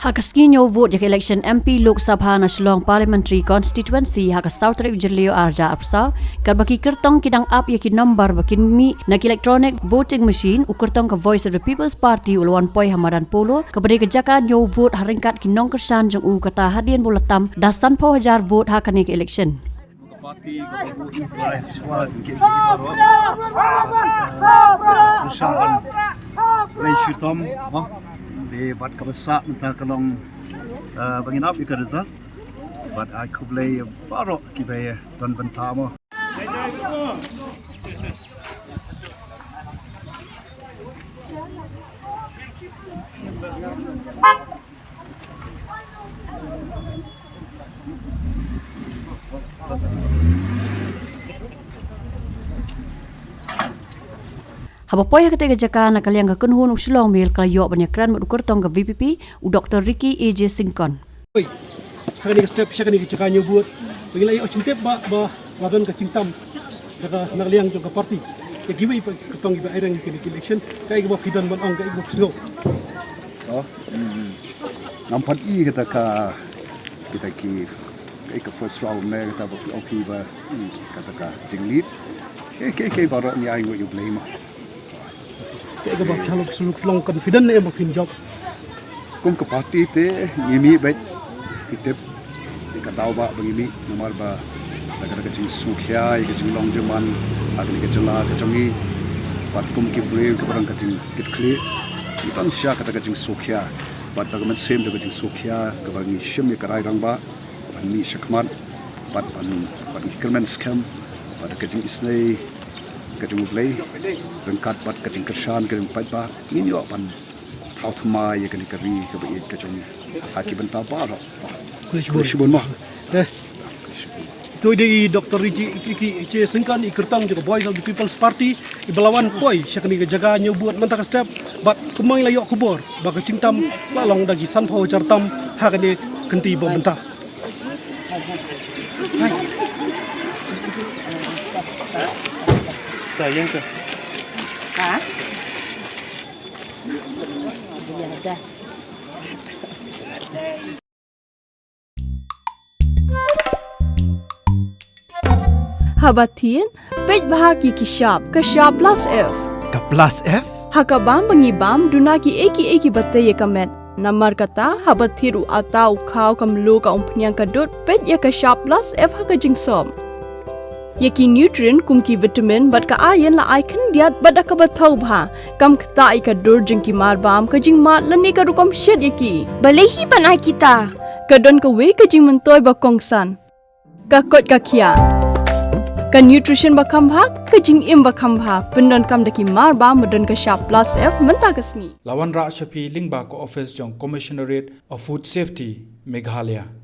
Hakaskinyo vote yak election MP Lok Sabha na Shillong Parliamentary Constituency hakas South Trek Jirleo Arja Arpsa karbaki kertong kidang up yakin number bakin mi nak electronic voting machine ukertong ka Voice of the People's Party ulawan poi Hamadan Polo kabade kejaka nyo vote haringkat kinong kersan jong u kata hadian bulatam dasan po hajar vote hakane ke election. Parti suara tinggi usahakan ratio tom di bat kebesak mentah kelong bangin up ikan result bat aku boleh baru kita dan bentar mo. Habapoy hakate jaka nakaliang ka kunhun uslong mil kalayo banyakran madukurtong ka VPP u Dr. Ricky AJ Singkon. Oi. Hakani ka step siya kani jaka nyo buat. Bigla ay ochintep ba wadon ka cingtam. Daga nakaliang jong ka party. Ya giwe pa katong iba irang kini election kay iba fidan man ang kay iba sno. Oh. Nampat I kita ki kay first round na kita ba OP ba kata ka jinglit. Kay baru ni ay you blame. Kaya ka ba suluk-sulong confident na yung job? Kung ka party te, ngimi bet, itip, ikataw ba, bangimi, namar ba, taga kacing sukya, ikacing longjaman, agni kacala, kacangi, bat kum kibre, kabarang kacing kitkli, ibang siya kata kacing sukya, bat bagaman same kacing sukya, kabarang isyam ya karay rang ba, kabarang ni syakmat, bat ikirmen scam, bat kacing isnay, kacing ublay, rengkat bat kacing kersan kacing paipa ini yo pan thau thma ye kali kari kabai kacing haki benta baro kulishbon mah Itu di Dr. Ricky Singkon ikertang juga Voice of the People's Party ibalawan poi syakni jaga nyubuat mentaka step bat kemang layo khubor ba kacing tam lalong dagi san pho chartam hakane kenti bo benta Sayang ke? Hah? Dia aja. Habatin, pej bahagi kishap plus F. Ka plus F? Hakabam bangibam dunaki eki batte ye kamet. Namar kata habathiru atau kau kamlu ka umpnyang kadut pej ya kishap plus F hakajingsom. Yaki nutrient kumki vitamin bat ka iron la icon diat bada ka bathau bha kam khta ka dur jingki marbam ka jing mat lani ka rukom shed yaki balehi banai kita kadon ka we ka jing mentoy ba kongsan ka kot ka kia ka nutrition ba khambha ka jing im ba khambha pendon kam daki marbam medon ka sharp plus F menta kasni Lawan Ra Shafi Lingba ko office jong Commissionerate of Food Safety Meghalaya